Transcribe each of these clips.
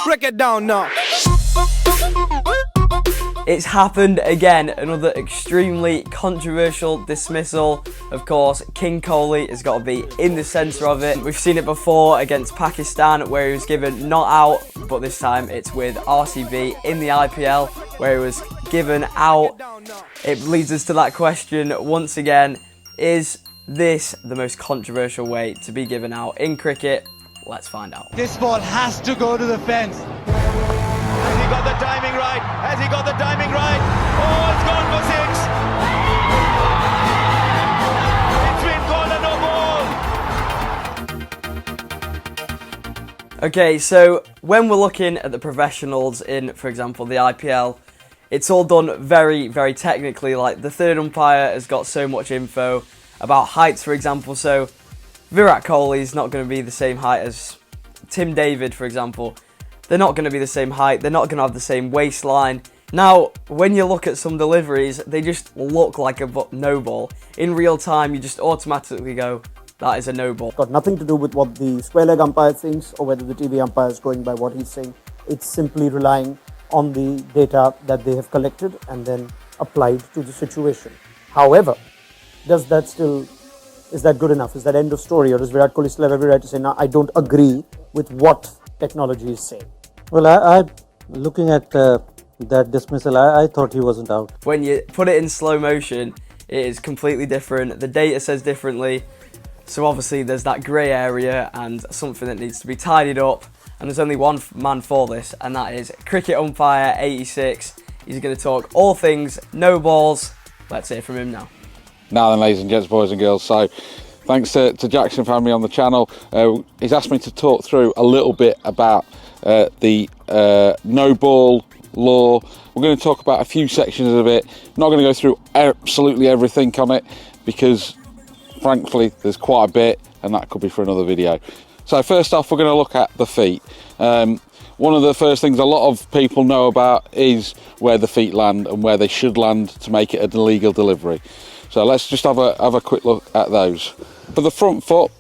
break it down now. It's happened again, another extremely controversial dismissal. Of course, King Kohli has got to be in the centre of it. We've seen it before against Pakistan where he was given not out, but this time it's with RCB in the IPL where he was given out. It leads us to that question once again, is this the most controversial way to be given out in cricket? Let's find out. This ball has to go to the fence. Has he got the timing right? Has he got the timing right? Oh, it's gone for 6. It's been called a no ball. Okay, so when we're looking at the professionals in, for example, the IPL, it's all done very, very technically. Like the third umpire has got so much info about heights, for example. So Virat Kohli is not going to be the same height as Tim David, for example. They're not going to be the same height. They're not going to have the same waistline. Now, when you look at some deliveries, they just look like a no ball. In real time, you just automatically go, that is a no ball. It's got nothing to do with what the square leg umpire thinks or whether the TV umpire is going by what he's saying. It's simply relying on the data that they have collected and then applied to the situation. However, is that good enough? Is that end of story? Or does Virat Kohli still have every right to say, no, I don't agree with what technology is saying? Well, I looking at that dismissal, I thought he wasn't out. When you put it in slow motion, it is completely different. The data says differently. So obviously there's that grey area and something that needs to be tidied up. And there's only one man for this, and that is Cricket Umpire 86. He's going to talk all things no balls. Let's hear from him now. Now then, ladies and gents, boys and girls, so thanks to Jackson family on the channel. He's asked me to talk through a little bit about the no ball law. We're going to talk about a few sections of it. Not going to go through absolutely everything on it because frankly there's quite a bit and that could be for another video. So first off, we're going to look at the feet. One of the first things a lot of people know about is where the feet land and where they should land to make it an illegal delivery. So let's just have a quick look at those. For the front foot,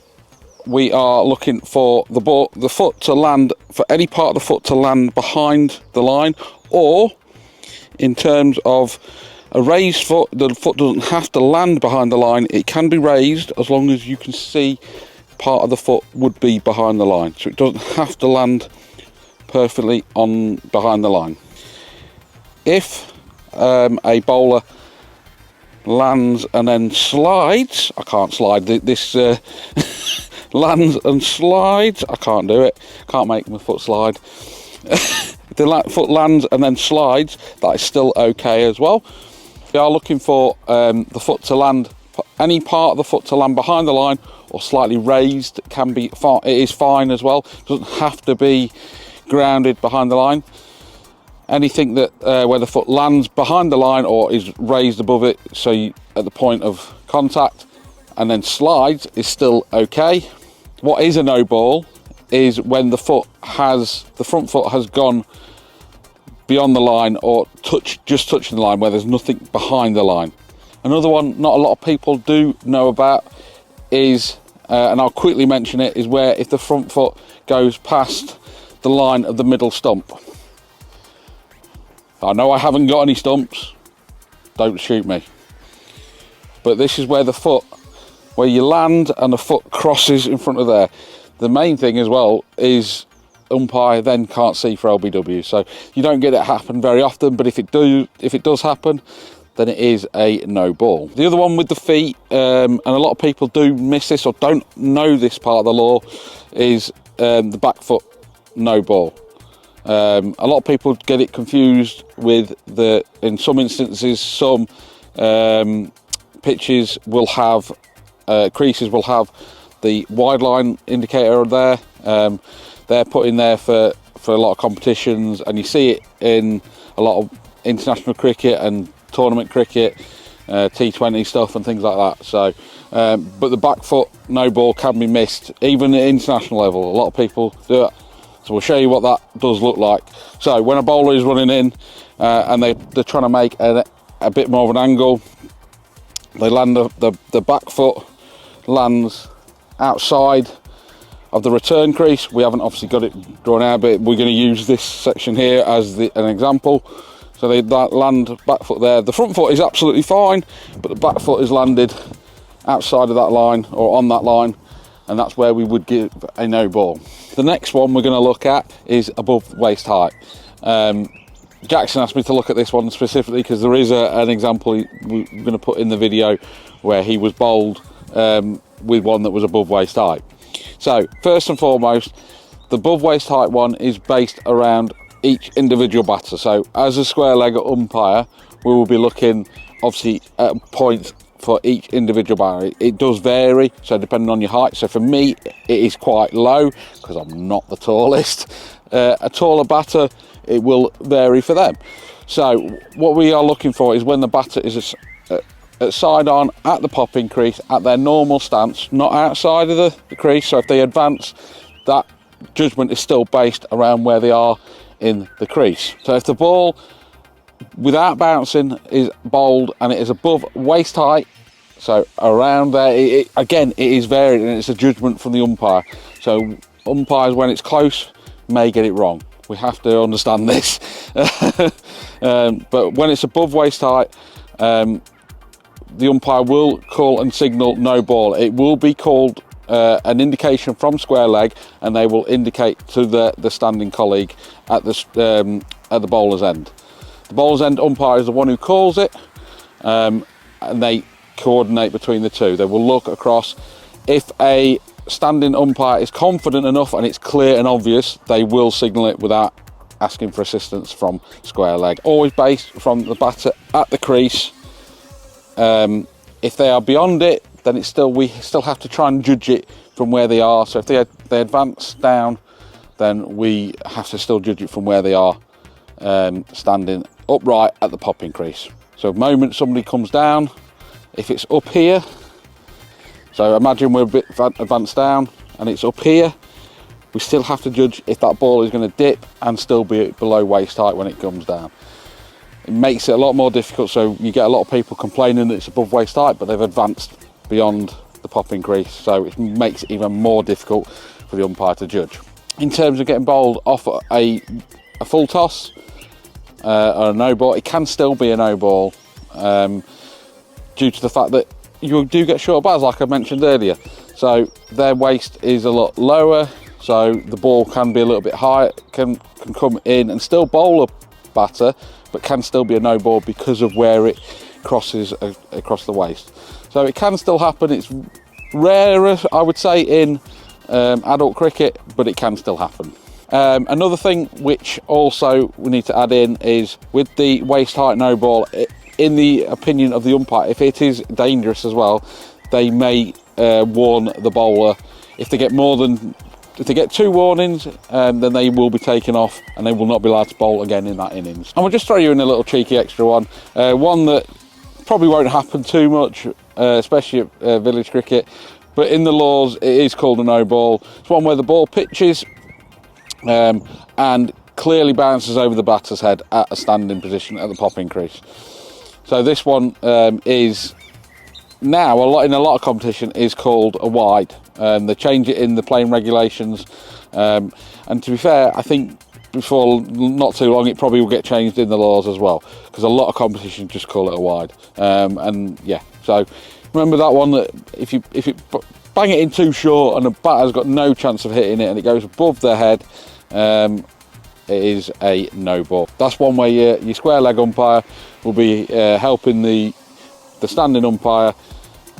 we are looking for the foot to land, for any part of the foot to land behind the line, or in terms of a raised foot, the foot doesn't have to land behind the line. It can be raised as long as you can see part of the foot would be behind the line. So it doesn't have to land perfectly on behind the line. If a bowler lands and then slides, I can't slide this, lands and slides, I can't do it, can't make my foot slide. If the foot lands and then slides, that is still okay as well. We are looking for the foot to land, any part of the foot to land behind the line or slightly raised, can be fine, it is fine as well, doesn't have to be grounded behind the line. Anything that where the foot lands behind the line or is raised above it, so at the point of contact, and then slides, is still okay. What is a no ball is when the front foot has gone beyond the line or just touching the line, where there's nothing behind the line. Another one not a lot of people do know about is, and I'll quickly mention it, is where if the front foot goes past the line of the middle stump. I know I haven't got any stumps, don't shoot me. But this is where the foot, where you land and the foot crosses in front of there. The main thing as well is umpire then can't see for LBW. So you don't get it happen very often, but if it does happen, then it is a no ball. The other one with the feet, and a lot of people do miss this or don't know this part of the law, is the back foot no ball. A lot of people get it confused with in some instances, some pitches will have, creases will have the wide line indicator there. They're put in there for a lot of competitions, and you see it in a lot of international cricket and tournament cricket, T20 stuff and things like that. So, but the back foot no ball can be missed, even at international level. A lot of people do it. So we'll show you what that does look like. So when a bowler is running in and they're trying to make a bit more of an angle, they land the back foot lands outside of the return crease. We haven't obviously got it drawn out, but we're going to use this section here as an example. So they land back foot there. The front foot is absolutely fine, but the back foot is landed outside of that line or on that line, and that's where we would give a no ball. The next one we're going to look at is above waist height. Jackson asked me to look at this one specifically because there is an example we're going to put in the video where he was bowled with one that was above waist height. So first and foremost, the above waist height one is based around each individual batter. So as a square leg umpire, we will be looking obviously at points for each individual batter. It does vary, so depending on your height. So for me, it is quite low because I'm not the tallest. A taller batter, it will vary for them. So what we are looking for is when the batter is side on at the popping crease at their normal stance, not outside of the crease. So if they advance, that judgment is still based around where they are in the crease. So if the ball without bouncing is bowled and it is above waist height, so around there, again it is varied and it's a judgment from the umpire. So umpires, when it's close, may get it wrong. We have to understand this. But when it's above waist height, the umpire will call and signal no ball. It will be called an indication from square leg, and they will indicate to the standing colleague at the bowler's end. The bowler's end umpire is the one who calls it, and they coordinate between the two. They will look across. If a standing umpire is confident enough and it's clear and obvious, they will signal it without asking for assistance from square leg. Always based from the batter at the crease. If they are beyond it, then we still have to try and judge it from where they are. So if they advance down, then we have to still judge it from where they are standing upright at the popping crease. So the moment somebody comes down, if it's up here, so imagine we're a bit advanced down and it's up here, we still have to judge if that ball is going to dip and still be below waist height when it comes down. It makes it a lot more difficult, so you get a lot of people complaining that it's above waist height, but they've advanced beyond the popping crease, so it makes it even more difficult for the umpire to judge. In terms of getting bowled off a full toss or a no ball, it can still be a no ball due to the fact that you do get short batters, like I mentioned earlier. So their waist is a lot lower, so the ball can be a little bit higher, can come in and still bowl a batter, but can still be a no ball because of where it crosses across the waist. So it can still happen. It's rarer, I would say, in adult cricket, but it can still happen. Another thing which also we need to add in is with the waist height no ball, in the opinion of the umpire, if it is dangerous as well, they may warn the bowler. If they get 2 warnings, then they will be taken off and they will not be allowed to bowl again in that innings. And we'll just throw you in a little cheeky extra one, one that probably won't happen too much, especially at village cricket, but in the laws it is called a no ball. It's one where the ball pitches and clearly bounces over the batter's head at a standing position at the popping crease. So this one is now in a lot of competition is called a wide. They change it in the playing regulations, and to be fair, I think before not too long it probably will get changed in the laws as well, because a lot of competitions just call it a wide. And yeah, so remember that one, that if you bang it in too short and the batter's got no chance of hitting it and it goes above their head, it is a no ball. That's one way your square leg umpire will be helping the standing umpire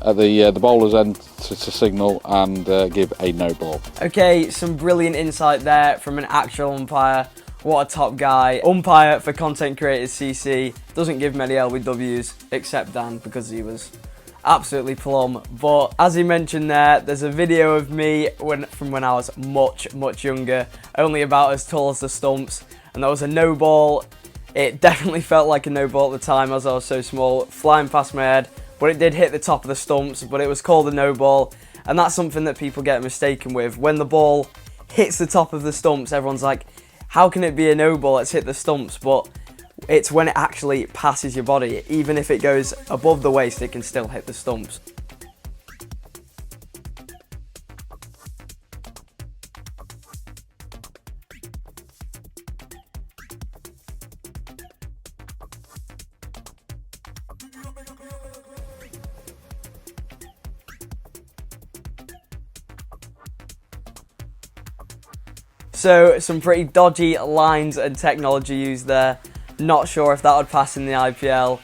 at the bowler's end to signal and give a no ball. Okay, some brilliant insight there from an actual umpire. What a top guy. Umpire for Content Creators CC. Doesn't give many LBWs except Dan, because he was absolutely plumb. But as he mentioned there's a video of me from when I was much younger, only about as tall as the stumps, and there was a no ball. It definitely felt like a no ball at the time as I was so small, flying past my head, but it did hit the top of the stumps, but it was called a no ball. And that's something that people get mistaken with. When the ball hits the top of the stumps, everyone's like, how can it be a no ball? It's hit the stumps. But it's when it actually passes your body. Even if it goes above the waist, it can still hit the stumps. So some pretty dodgy lines and technology used there. Not sure if that would pass in the IPL,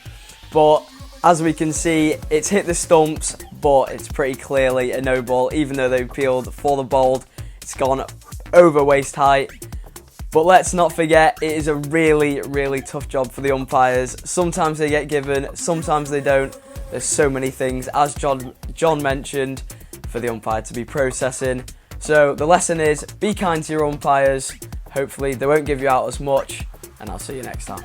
but as we can see, it's hit the stumps, but it's pretty clearly a no ball. Even though they've appealed for the bowled, it's gone over waist height. But let's not forget, it is a really, really tough job for the umpires. Sometimes they get given, sometimes they don't. There's so many things, as John mentioned, for the umpire to be processing. So the lesson is, be kind to your umpires. Hopefully they won't give you out as much, and I'll see you next time.